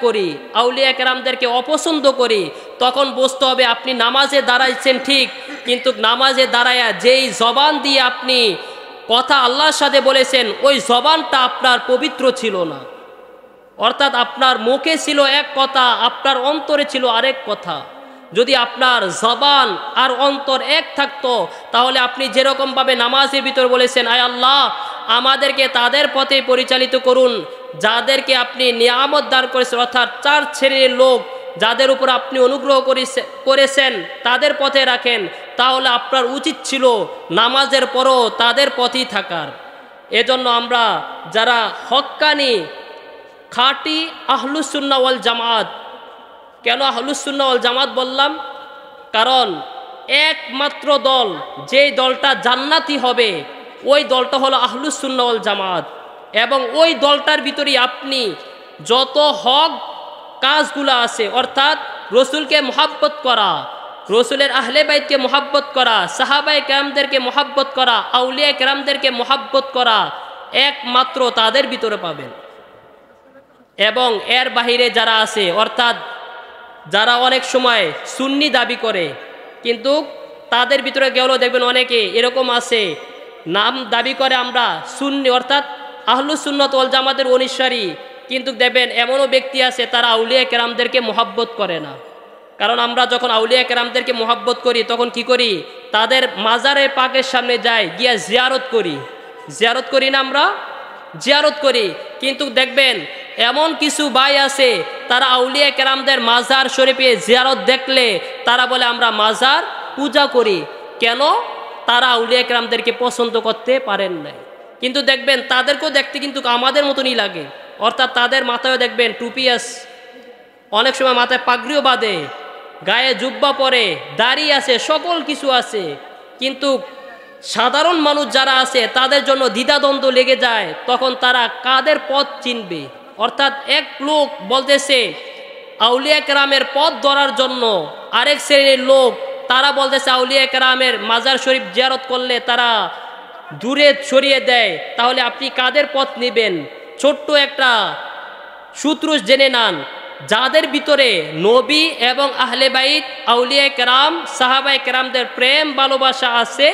করি, আউলিয়া কেরামদেরকে অপছন্দ করি, তখন বুঝতে হবে আপনি নামাজে দাঁড়াইছেন ঠিক, কিন্তু নামাজে দাঁড়ায়া যেই জবান দিয়ে আপনি কথা আল্লাহর সাথে বলেছেন ওই জবানটা আপনার পবিত্র ছিল না। অর্থাৎ আপনার মুখে ছিল এক কথা, আপনার অন্তরে ছিল আরেক কথা। যদি আপনার জবান আর অন্তর এক থাকতো, তাহলে আপনি যেরকমভাবে নামাজের ভিতর বলেছেন, আয় আল্লাহ আমাদেরকে তাদের পথে পরিচালিত করুন যাদেরকে আপনি নিয়ামত দান করেছেন, অর্থাৎ 4 শ্রেণীর লোক যাদের উপর আপনি অনুগ্রহ করেছেন তাদের পথে রাখেন, তাহলে আপনার উচিত ছিল নামাজের পরও তাদের পথেই থাকার। এজন্য আমরা যারা হক্কানি খাঁটি আহলুস সুন্নাহ ওয়াল জামাত, কেন আহলুস সুন্নাহ ওয়াল জামাত বললাম? কারণ একমাত্র দল যেই দলটা জান্নাতি হবে ওই দলটা হলো আহলুস সুন্নাহ ওয়াল জামাত। এবং ওই দলটার ভিতরেই আপনি যত হক কাজগুলো আছে, অর্থাৎ রসুলকে মোহাব্বত করা, রসুলের আহলে বাইতকে মোহাব্বত করা, সাহাবায়ে কেরামদেরকে মোহাব্বত করা, আউলিয়া কেরামদেরকে মোহাব্বত করা, একমাত্র তাদের ভিতরে পাবেন। এবং এর বাহিরে যারা আছে, অর্থাৎ যারা অনেক সময় সুন্নি দাবি করে, কিন্তু তাদের ভিতরে গেলেও দেখবেন অনেকে এরকম আছে নাম দাবি করে আমরা সুন্নি, অর্থাৎ আহলুস সুন্নাত ওয়াল জামাতের অনুসারী, কিন্তু দেখবেন এমনও ব্যক্তি আছে তারা আউলিয়া কেরামদেরকে মোহাব্বত করে না। কারণ আমরা যখন আউলিয়া কেরামদেরকে মোহাব্বত করি তখন কি করি? তাদের মাজারে পাকের সামনে যাই, গিয়া জিয়ারত করি না, আমরা জিয়ারত করি। কিন্তু দেখবেন এমন কিছু ভাই আছে তারা আউলিয়া কেরামদের মাজার শরীফে জিয়ারত দেখলে তারা বলে আমরা মাজার পূজা করি। কেন? তারা আউলিয়া কেরামদেরকে পছন্দ করতে পারেন নাই। কিন্তু দেখবেন তাদেরকেও দেখতে কিন্তু আমাদের মতনই লাগে, অর্থাৎ তাদের মাথায় দেখবেন টুপি আছে, অনেক সময় মাথায় পাগড়িও বাঁধে, গায়ে জুব্বা পরে, দাড়ি আছে, সকল কিছু আছে, কিন্তু সাধারণ মানুষ যারা আছে তাদের জন্য দ্বিধাদ্বন্দ্ব লেগে যায়, তখন তারা কাদের পথ চিনবে। অর্থাৎ এক লোক বলতেছে আউলিয়া কেরামের পথ ধরার জন্য, আরেক শ্রেণীর লোক তারা বলতেছে আউলিয়া কেরামের মাজার শরীফ জিয়ারত করলে তারা দূরে সরিয়ে দেয়। তাহলে আপনি কাদের পথ নেবেন? ছোট্ট একটা সূত্র জেনে নেন, যাদের ভিতরে নবী এবং আহলে বাইত, আউলিয়া কেরাম, সাহাবায়ে কেরামদের প্রেম ভালোবাসা আছে,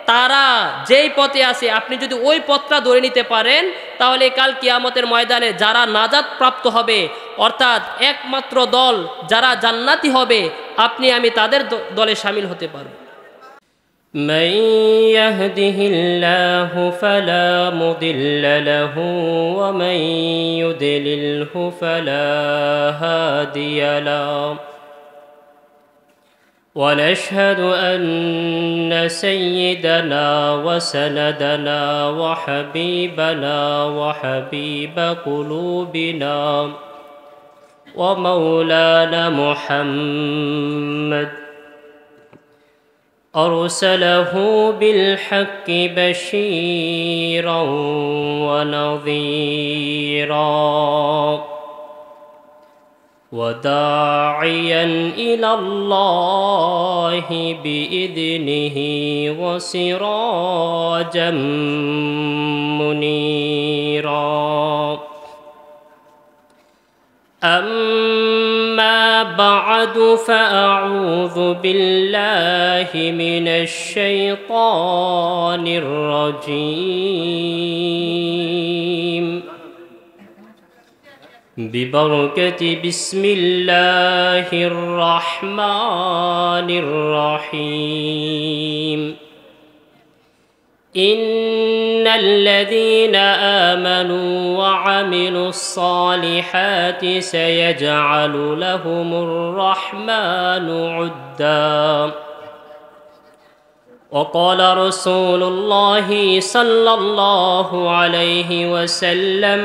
তারা যেই পথে আছে আপনি যদি ওই পথটা ধরে নিতে পারেন, তাহলে কাল কিয়ামতের ময়দানে যারা নাজাত প্রাপ্ত হবে, অর্থাৎ একমাত্র দল যারা জান্নাতি হবে, আপনি আমি তাদের দলে শামিল হতে পারব। من يهده الله فلا مضل له ومن يضلله فلا هادي له ونشهد أن سيدنا وسندنا وحبيبنا وحبيب قلوبنا ومولانا محمد أرسله بالحق بشيرا ونذيرا وداعيا إلى الله بإذنه وسراجا منيرا. أما بعد فأعوذ بالله من الشيطان الرجيم ببركة بسم الله الرحمن الرحيم. إن الذين آمنوا وعملوا الصالحات سيجعل لهم الرحمن عدا. وقال رسول الله صلى الله عليه وسلم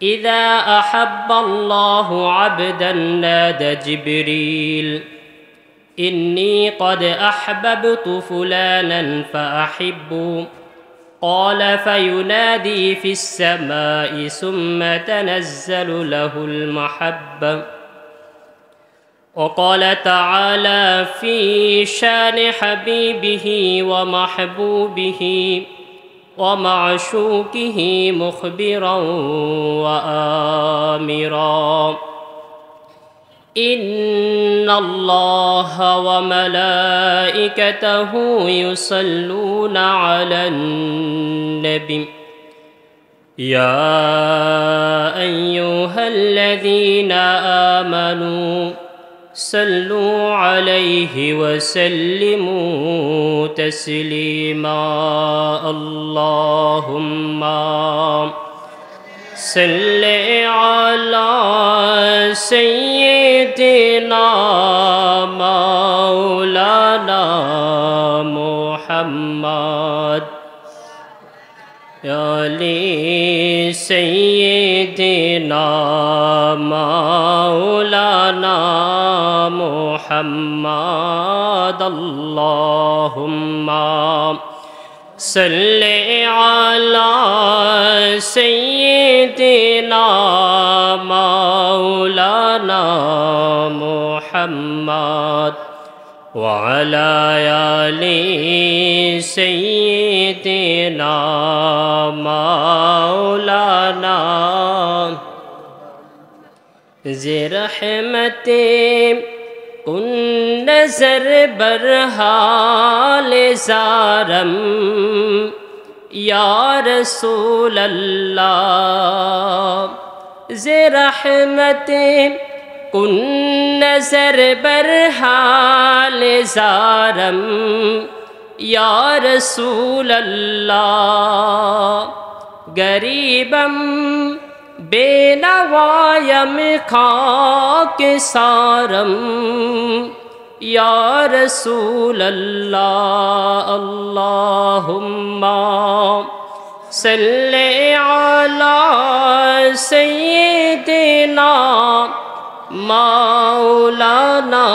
إذا أحب الله عبدا نادى جبريل إني قد أحببت فلانا فأحبه قال فينادي في السماء ثم تنزل له المحبة. وقال تعالى في شان حبيبه ومحبوبه ومعشوقه مخبرا وآمرا إن الله وملائكته يصلون على النبي يا أيها الذين آمنوا صلوا عليه وسلموا تسليما اللهم صل على سيدنا مولانا محمد آل سيدنا مولانا محمد اللهم صل على سيدنا مولانا محمد وعلى آل سيدنا مولانا ذي رحمت کن نظر برحال زارم یا رسول اللہ ذی رحمت کن نظر برحال زارم یا رسول اللہ غریبم بے نوایم خاک سارم یا رسول اللہ اللہم صلی علی سیدنا مولانا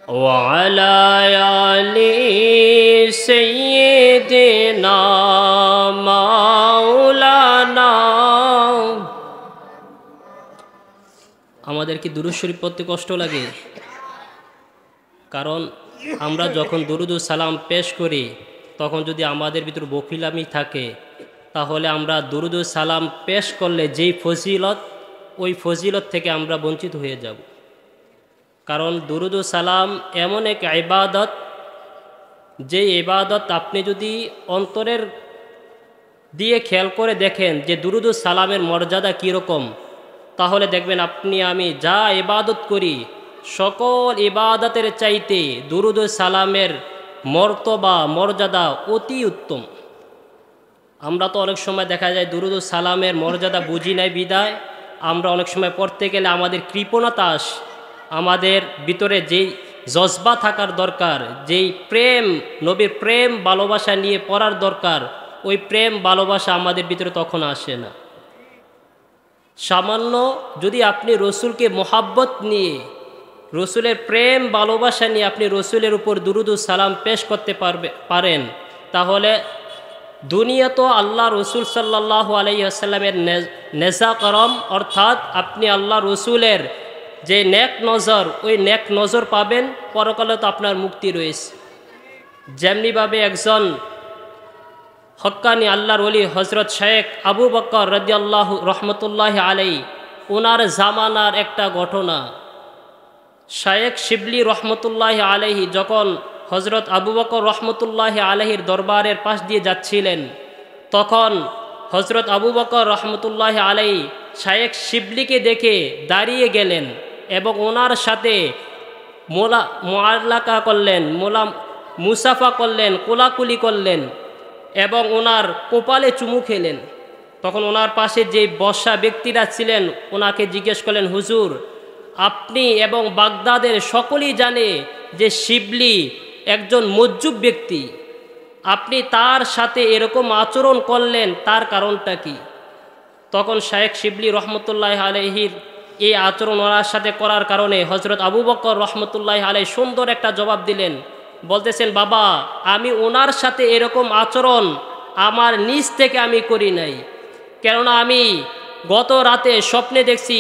وعلى آل سيدنا مولانا আমাদের কি দুরূদ শরীফ পড়তে কষ্ট লাগে? কারণ আমরা যখন দুরূদ ও সালাম পেশ করি তখন যদি আমাদের ভিতর বখিলামি থাকে তাহলে আমরা দুরূদ ও সালাম পেশ করলে যেই ফজিলত ওই ফজিলত থেকে আমরা বঞ্চিত হয়ে যাব। কারণ দুরূদ ও সালাম এমন এক ইবাদত, যে ইবাদত আপনি যদি অন্তরের দিয়ে খেয়াল করে দেখেন যে দুরূদ ও সালামের মর্যাদা কীরকম, তাহলে দেখবেন আপনি আমি যা ইবাদত করি সকল ইবাদতের চাইতে দুরূদ ও সালামের মর্তবা মর্যাদা অতি উত্তম। আমরা তো অনেক সময় দেখা যায় দুরূদ ও সালামের মর্যাদা বুঝি নাই বিদায় আমরা অনেক সময় পড়তে গেলে আমাদের কৃপণতা আসে, আমাদের ভিতরে যেই জজবা থাকার দরকার, যেই প্রেম নবীর প্রেম ভালোবাসা নিয়ে পড়ার দরকার, ওই প্রেম ভালোবাসা আমাদের ভিতরে তখন আসে না। সামান্য যদি আপনি রসুলকে মোহাব্বত নিয়ে রসুলের প্রেম ভালোবাসা নিয়ে আপনি রসুলের উপর দুরূদ ও সালাম পেশ করতে পারেন তাহলে দুনিয়া তো আল্লাহ রসুল সাল্লাল্লাহু আলাইহি ওয়াসাল্লামের নেজা করম, অর্থাৎ আপনি আল্লাহ রসুলের যে নেক নজর ওই নেক নজর পাবেন, পরকালে তো আপনার মুক্তি রয়েছে। যেমনিভাবে একজন হক্কানি আল্লাহর ওলি হজরত শেখ আবু বকর রাদিয়াল্লাহু রহমতুল্লাহ আলাইহি, ওনার জামানার একটা ঘটনা। শেখ শিবলি রহমতুল্লাহ আলাইহি যখন হজরত আবু বকর রহমতুল্লাহ আলাইহির দরবারের পাশ দিয়ে যাচ্ছিলেন, তখন হজরত আবু বকর রহমতুল্লাহ আলাইহি শেখ শিবলিকে দেখে দাঁড়িয়ে গেলেন এবং ওনার সাথে মুআলাকা করলেন, মুসাফা করলেন, কোলাকুলি করলেন এবং ওনার কপালে চুমু খেলেন। তখন ওনার পাশে যে বসা ব্যক্তিরা ছিলেন ওনাকে জিজ্ঞেস করলেন, হুজুর আপনি এবং বাগদাদের সকলেই জানে যে শিবলি একজন মজ্জুব ব্যক্তি, আপনি তার সাথে এরকম আচরণ করলেন, তার কারণটা কি? তখন শেখ শিবলি রহমতুল্লাহ আলাইহির এই আচরণ ওনার সাথে করার কারণে হজরত আবু বকর রহমতুল্লাহ আলাইহি সুন্দর একটা জবাব দিলেন, বলতেছেন, বাবা আমি ওনার সাথে এরকম আচরণ আমার নিজ থেকে আমি করি নাই, কেননা আমি গত রাতে স্বপ্নে দেখছি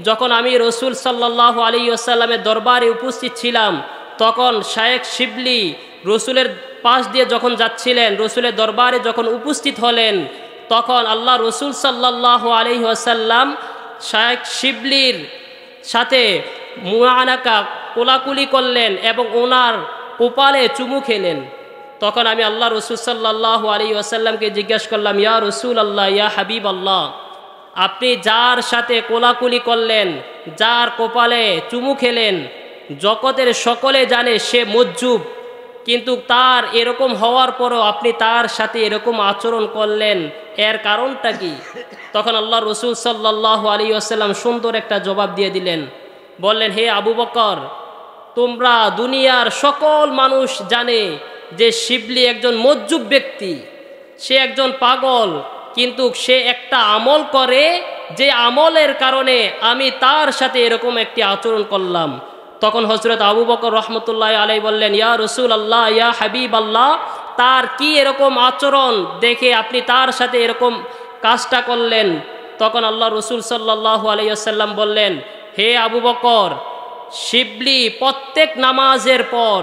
যখন আমি রসুল সাল্লাল্লাহু আলাইহি ওয়াসাল্লামের দরবারে উপস্থিত ছিলাম তখন শেখ শিবলি রসুলের পাশ দিয়ে যখন যাচ্ছিলেন, রসুলের দরবারে যখন উপস্থিত হলেন, তখন আল্লাহ রসুল সাল্লাল্লাহু আলাইহি ওয়াসাল্লাম শায়েখ শিবলির সাথে মুআনাকা কোলাকুলি করলেন এবং ওনার কপালে চুমু খেলেন। তখন আমি আল্লাহ রসুল সাল্লাল্লাহু আলাইহি ওয়াসাল্লামকে জিজ্ঞাসা করলাম, ইয়া রসুল আল্লাহ, ইয়া হাবিব আল্লাহ, আপনি যার সাথে কোলাকুলি করলেন, যার কপালে চুমু খেলেন, জগতের সকলে জানে সে মজ্জুব, কিন্তু তার এরকম হওয়ার পরও আপনি তার সাথে এরকম আচরণ করলেন, এর কারণটা কি? তখন আল্লাহ রসুল সাল্লাল্লাহু আলাইহি ওয়াসাল্লাম সুন্দর একটা জবাব দিয়ে দিলেন। বললেন, হে আবু বকর, তোমরা দুনিয়ার সকল মানুষ জানে যে শিবলি একজন মজ্জুব ব্যক্তি, সে একজন পাগল, কিন্তু সে একটা আমল করে, যে আমলের কারণে আমি তার সাথে এরকম একটি আচরণ করলাম। তখন হযরত আবু বকর রহমতুল্লাহ আলাইহি বললেন, ইয়া রাসূল আল্লাহ, ইয়া হাবিব আল্লাহ, তার কি এরকম আচরণ দেখে আপনি তার সাথে এরকম কাজটা করলেন? তখন আল্লাহ রসুল সাল্লাল্লাহু আলাইহি ওয়াসাল্লাম বললেন, হে আবু বকর, শিবলি প্রত্যেক নামাজের পর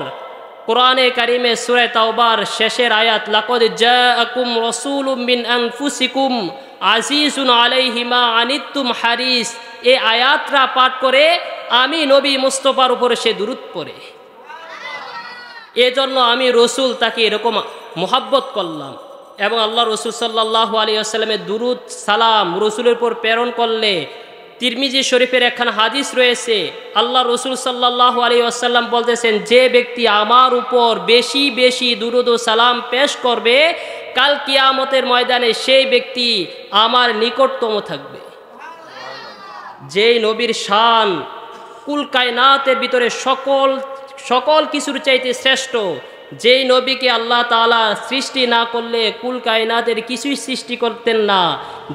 কোরআনে কারিমে সূরা তাওবার শেষের আয়াত, লাকাদ জাআকুম রাসূলুম মিন আনফুসিকুম আজিজুন আলাইহি মা আনিতুম হারিস, এই আয়াতটা পাঠ করে আমি নবী মুস্তাফার উপরে সে দুরূদ পড়ে, এজন্য আমি রসুল তাকে এরকম মোহাব্বত করলাম। এবং আল্লাহ রসুল সাল্লাল্লাহু আলাইহি ওয়াসাল্লামের দুরূদ সালাম রসুলের উপর প্রেরণ করলে, তিরমিজি শরীফের একখান হাদিস রয়েছে, আল্লাহ রসুল সাল্লাল্লাহু আলাইহি ওয়াসাল্লাম বলতেছেন, যে ব্যক্তি আমার উপর বেশি বেশি দুরূদ ও সালাম পেশ করবে, কাল কিয়ামতের ময়দানে সেই ব্যক্তি আমার নিকটতম থাকবে। যেই নবীর শান কুল কায়নাতের ভিতরে সকল কিছুর চাইতে শ্রেষ্ঠ, যেই নবীকে আল্লাহ তাআলা সৃষ্টি না করলে কুল কায়নাতের কিছুই সৃষ্টি করতেন না,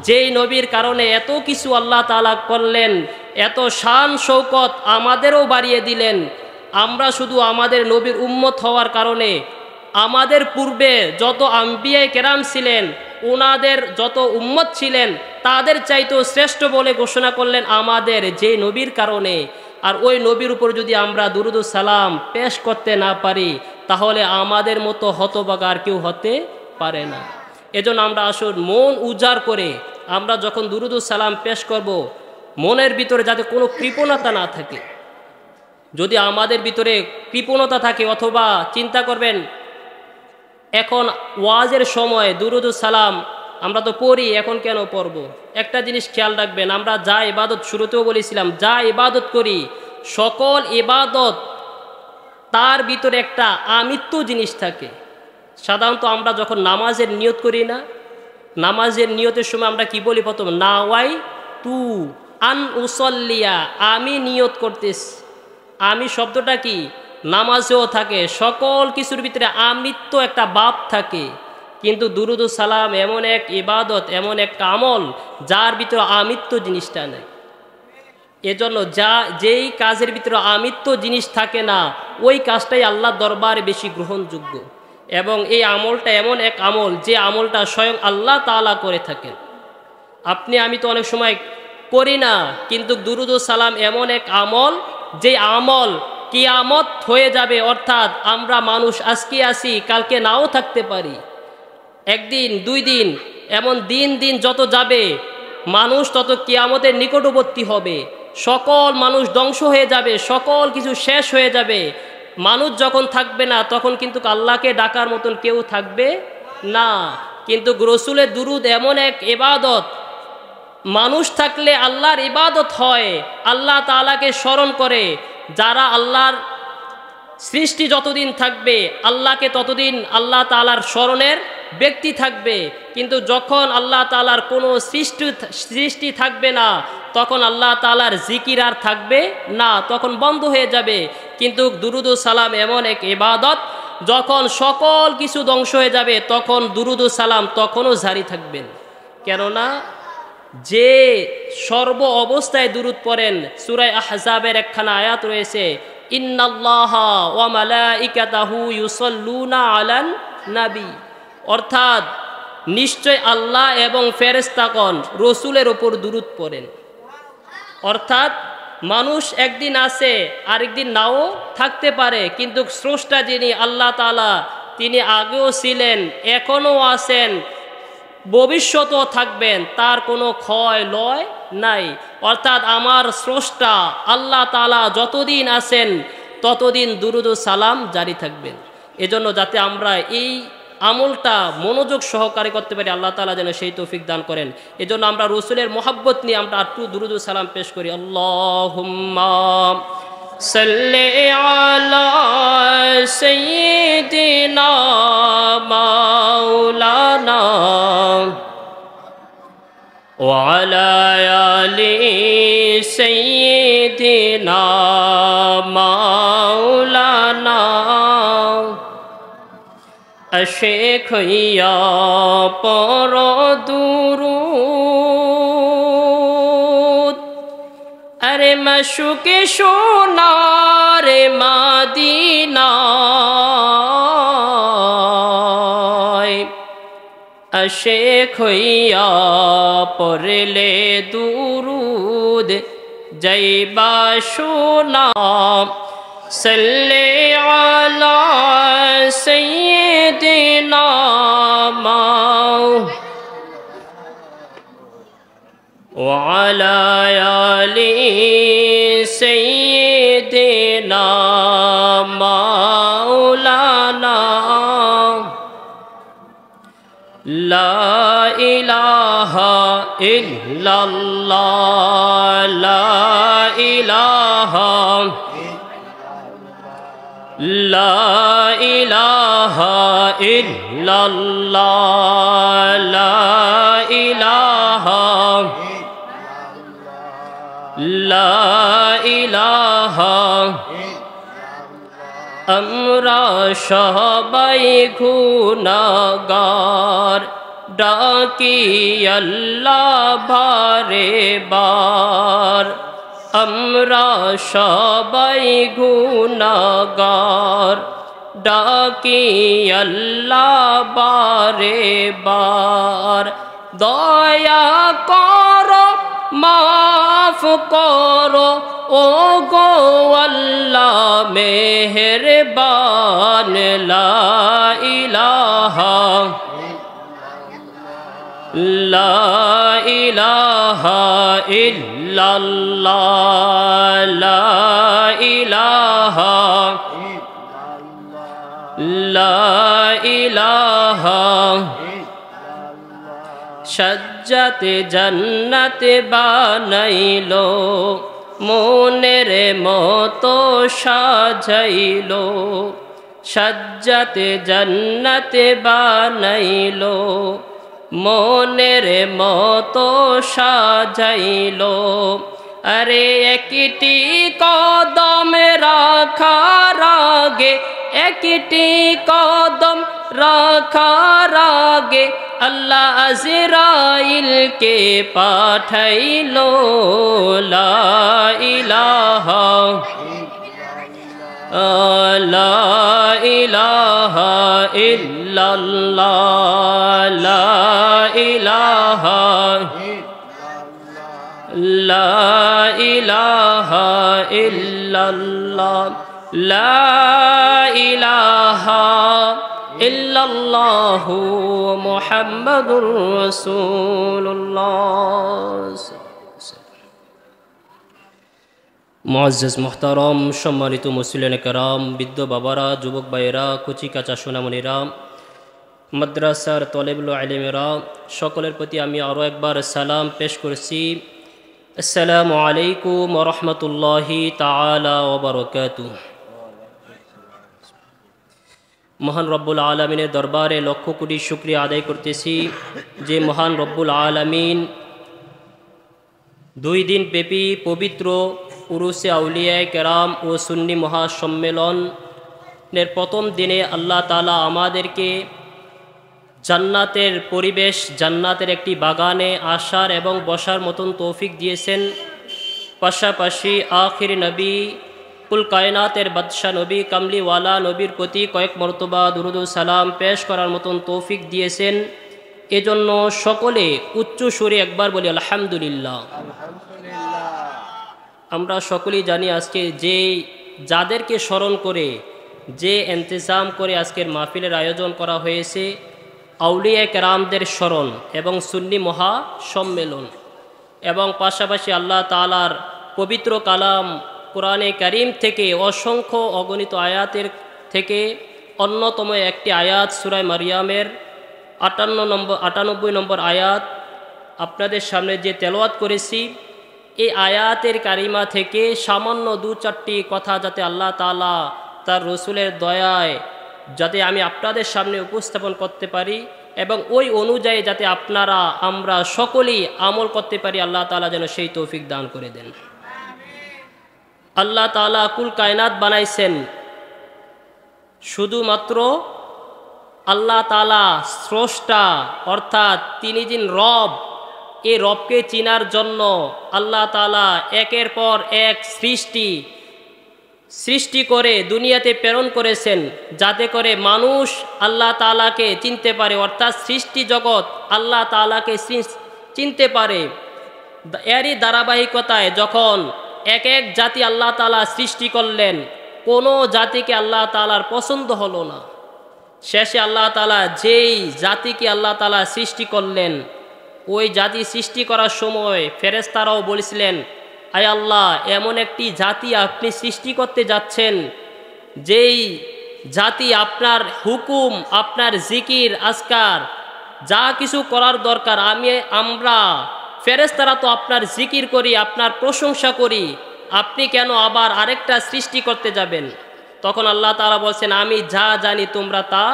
যেই নবীর কারণে এত কিছু আল্লাহ তাআলা করলেন, এত শান শৌকত আমাদেরও বাড়িয়ে দিলেন। আমরা শুধু আমাদের নবীর উম্মত হওয়ার কারণে আমাদের পূর্বে যত আম্বিয়ায়ে কেরাম ছিলেন, ওনাদের যত উম্মত ছিলেন, তাদের চাইতেও শ্রেষ্ঠ বলে ঘোষণা করলেন আমাদের যেই নবীর কারণে। আর ওই নবীর উপর যদি আমরা দুরূদ ও সালাম পেশ করতে না পারি, তাহলে আমাদের মতো হতভাগা আর কেউ হতে পারে না। এজন্য আমরা আসুন মন উজাড় করে আমরা যখন দুরূদ ও সালাম পেশ করব, মনের ভিতরে যাতে কোনো কৃপণতা না থাকে। যদি আমাদের ভিতরে কৃপণতা থাকে, অথবা চিন্তা করবেন এখন ওয়াজের সময় দুরূদ ও সালাম আমরা তো পড়ি, এখন কেন পড়ব? একটা জিনিস খেয়াল রাখবেন, আমরা যা ইবাদত, শুরুতেও বলেছিলাম, যা ইবাদত করি সকল ইবাদত তার ভিতরে একটা আমিত্ব জিনিস থাকে। সাধারণত আমরা যখন নামাজের নিয়ত করি না, নামাজের নিয়তের সময় আমরা কি বলি? প্রথম নাওয়াই তু আন উসল্লিয়া, আমি নিয়ত করতেছি। আমি শব্দটা কি নামাজেও থাকে, সকল কিছুর ভিতরে আমিত্ব একটা ভাব থাকে। কিন্তু দুরূদ ও সালাম এমন এক ইবাদত, এমন এক আমল যার ভিতরে আমিত্ব জিনিসটা নেই। এজন্য যেই কাজের ভিতরে আমিত্ব জিনিস থাকে না, ওই কাজটাই আল্লাহর দরবারে বেশি গ্রহণযোগ্য। এবং এই আমলটা এমন এক আমল, যে আমলটা স্বয়ং আল্লাহ তাআলা করে থাকেন। আপনি আমি তো অনেক সময় করি না, কিন্তু দুরূদ ও সালাম এমন এক আমল, যে আমল কিয়ামত হয়ে যাবে, অর্থাৎ আমরা মানুষ আজকে আসি, কালকে নাও থাকতে পারি, একদিন দুই দিন, এমন দিন দিন যত যাবে মানুষ তত কিয়ামতের নিকটবর্তী হবে, সকল মানুষ ধ্বংস হয়ে যাবে, সকল কিছু শেষ হয়ে যাবে। মানুষ যখন থাকবে না, তখন কিন্তু আল্লাহকে ডাকার মতন কেউ থাকবে না। কিন্তু রসুলের দুরূদ এমন এক ইবাদত, মানুষ থাকলে আল্লাহর ইবাদত হয়, আল্লাহ তাআলাকে স্মরণ করে। যারা আল্লাহর সৃষ্টি যতদিন থাকবে, আল্লাহকে ততদিন আল্লাহ তাআলার স্মরণের ব্যক্তি থাকবে। কিন্তু যখন আল্লাহ তাআলার কোনো সৃষ্টি থাকবে না, তখন আল্লাহ তাআলার জিকির আর থাকবে না, তখন বন্ধ হয়ে যাবে। কিন্তু দুরূদ ও সালাম এমন এক ইবাদত, যখন সকল কিছু ধ্বংস হয়ে যাবে, তখন দুরূদ ও সালাম তখনও জারি থাকবেন। কেননা যে সর্ব অবস্থায় দুরূদ পড়েন, সূরা আহজাবের একখানা আয়াত রয়েছে, ইন্নাল্লাহা ওয়া মালাইকাতাহু ইউসাল্লুনা আলান নবী, অর্থাৎ নিশ্চয় আল্লাহ এবং ফেরেশতাগণ রসুলের ওপর দুরূদ পড়েন। অর্থাৎ মানুষ একদিন আছে, আরেকদিন নাও থাকতে পারে, কিন্তু স্রষ্টা যিনি আল্লাহ তাআলা, তিনি আগেও ছিলেন, এখনও আছেন, ভবিষ্যতেও থাকবেন, তার কোনো ক্ষয় লয় নাই। অর্থাৎ আমার স্রষ্টা আল্লাহ তাআলা যতদিন আছেন ততদিন দুরুদ ও সালাম জারি থাকবেন। এজন্য যাতে আমরা এই আমলটা মনোযোগ সহকারে করতে পারি, আল্লাহ তাআলা যেন সেই তৌফিক দান করেন। এজন্য আমরা রসুলের মহব্বত নিয়ে আমরা একটু দুরুদ ও সালাম পেশ করি। আল্লাহুম্মা সাল্লি আলা সাইয়্যিদিনা মাওলানা ওয়া আলা আলি সাইয়্যিদিনা মাওলানা আশেখ হইয়া পর দুরুদ, আরে মাশুকে সোনার মদিনায় আশেখ হইয়া পড়লে দুরুদ যাইবা সোনা। সাল্লি আলা সাইয়্যিদিনা ওয়া আলা আলি সাইয়্যিদিনা মাওলানা লা ইলাহা ইল্লাল্লাহ লা ইলাহা লা ইলাহা ইল্লাল্লাহ লা ইলাহা লা ইলাহা। আমরা সবাই গুনাহগার, ডাকি আল্লাহ বারে বার। আমরা সবাই গুনাহগার, ডাকি আল্লাহ বারে বার। দয়া করো মাফ করো ও গো আল্লাহ মেহেরবান। লা ইলাহা লা ইলাহা ইল্লাল্লাহ লা ইলাহা লা ইলাহা। সাজ্জাতে জান্নাতে বানাইলো, মনের মতো সাজাইলো। সাজ্জাতে জান্নাতে বানাইলো, মনের মতো সাজাইলো। আরে একটি কদম রাখার আগে, একটি কদম রাখার আগে আল্লাহ আজরাইলকে পাঠাইলো। লা ইলাহা লা ইলাহা ইল্লাল্লাহ লা ইলাহা লা ইলাহা ইল্লাল্লাহ লা ইলাহা ইল্লাল্লাহু মুহাম্মাদুর রাসূলুল্লাহ। মুআজ্জাজ মুহতারাম, সম্মানিত মুসলিম কেরাম, বৃদ্ধ বাবারা, যুবক ভাইয়েরা, কুচি কাঁচা সোনামণিরা, মাদ্রাসার তলেবুল আলিমেরা, সকলের প্রতি আমি আরও একবার সালাম পেশ করছি। আসসালামু আলাইকুম ওয়া রাহমাতুল্লাহি তাআলা ওয়া বারাকাতুহু। মহান রব্বুল আলমিনের দরবারে লক্ষ কোটি শুকরিয়া আদায় করতেছি যে মহান রব্বুল আলমিন 2 দিন ব্যাপী পবিত্র উরুসে আউলিয়ায়ে কেরাম ও সুন্নি মহাসম্মেলনের প্রথম দিনে আল্লাহ তাআলা আমাদেরকে জান্নাতের পরিবেশ, জান্নাতের একটি বাগানে আসার এবং বসার মতন তৌফিক দিয়েছেন। পাশাপাশি আখির নবী, কুল কায়নাতের বাদশাহ নবী, কামলিওয়ালা নবীর প্রতি কয়েক মর্তবা দুরুদ ও সালাম পেশ করার মতন তৌফিক দিয়েছেন। এজন্য সকলে উচ্চ সুরে একবার বলি আলহামদুলিল্লাহ। আমরা সকলেই জানি আজকে যে যাদেরকে স্মরণ করে যে ইন্তজাম করে আজকের মাহফিলের আয়োজন করা হয়েছে আউলিয়া কেরামদের স্মরণ এবং সুন্নি মহা সম্মেলন, এবং পাশাপাশি আল্লাহ তাআলার পবিত্র কালাম কোরআনে কারীম থেকে অসংখ্য অগণিত আয়াতের থেকে অন্যতম একটি আয়াত সূরা মারিয়ামের 98 নম্বর আয়াত আপনাদের সামনে যে তেলাওয়াত করেছি, এই আয়াতের কারিমা থেকে সামান্য 2-4টি কথা যাতে আল্লাহ তাআলা তার রসুলের দয়ায় যাতে আমি আপনাদের সামনে উপস্থাপন করতে পারি এবং ওই অনুযায়ী যাতে আপনারা আমরা সকলেই আমল করতে পারি, আল্লাহ তাআলা যেন সেই তৌফিক দান করে দেন। আল্লাহ তাআলা কুল কায়নাত বানাইছেন শুধুমাত্র আল্লাহ তাআলা স্রষ্টা, অর্থাৎ তিনি যিনি রব, এই রবকে চিনার জন্য আল্লাহ তাআলা একের পর এক সৃষ্টি করে দুনিয়াতে প্রেরণ করেছেন, যাতে করে মানুষ আল্লাহ তাআলাকে চিনতে পারে, অর্থাৎ সৃষ্টি জগৎ আল্লাহ তাআলাকে চিনতে পারে। এরই ধারাবাহিকতায় যখন এক এক জাতি আল্লাহ তাআলা সৃষ্টি করলেন, কোনো জাতিকে আল্লাহ তাআলার পছন্দ হলো না। শেষে আল্লাহ তাআলা যেই জাতিকে আল্লাহ তাআলা সৃষ্টি করলেন, ওই জাতি সৃষ্টি করার সময় ফেরেশতারাও বলেছিলেন, আয় আল্লাহ, এমন একটি জাতি আপনি সৃষ্টি করতে যাচ্ছেন যেই জাতি আপনার হুকুম, আপনার জিকির আজকার যা কিছু করার দরকার আমরা ফেরেশতারা তো আপনার জিকির করি, আপনার প্রশংসা করি, আপনি কেন আবার আরেকটা সৃষ্টি করতে যাবেন? তখন আল্লাহ তাআলা বলছেন, আমি যা জানি তোমরা তা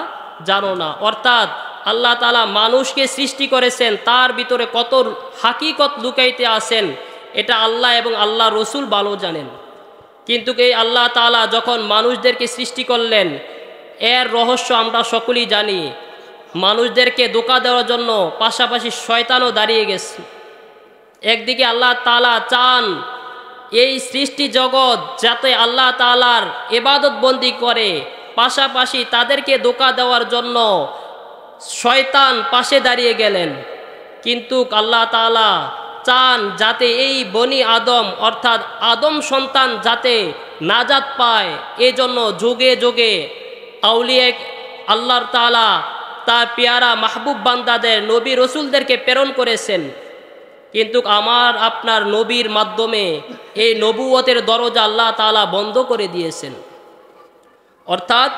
জানো না। অর্থাৎ আল্লাহ তাআলা মানুষকে সৃষ্টি করেছেন, তার ভিতরে কত হাকিকত লুকাইতে আছেন এটা আল্লাহ এবং আল্লাহ রসুল ভালো জানেন। কিন্তু এই আল্লাহ তাআলা যখন মানুষদেরকে সৃষ্টি করলেন, এর রহস্য আমরা সকলেই জানি। মানুষদেরকে ধোঁকা দেওয়ার জন্য পাশাপাশি শয়তানও দাঁড়িয়ে গেছে। একদিকে আল্লাহ তাআলা চান এই সৃষ্টি জগৎ যাতে আল্লাহ তাআলার ইবাদত বন্দি করে, পাশাপাশি তাদেরকে ধোঁকা দেওয়ার জন্য শয়তান পাশে দাঁড়িয়ে গেলেন। কিন্তু আল্লাহ তাআলা চান যাতে এই বনি আদম অর্থাৎ আদম সন্তান যাতে নাজাত পায়, এই জন্য যুগে যুগে আউলিয়া আল্লাহর তাআলা তার পেয়ারা মাহবুব বান্দাদের নবী রসুলদেরকে প্রেরণ করেছেন। কিন্তু আমার আপনার নবীর মাধ্যমে এই নবুয়তের দরজা আল্লাহ তাআলা বন্ধ করে দিয়েছেন। অর্থাৎ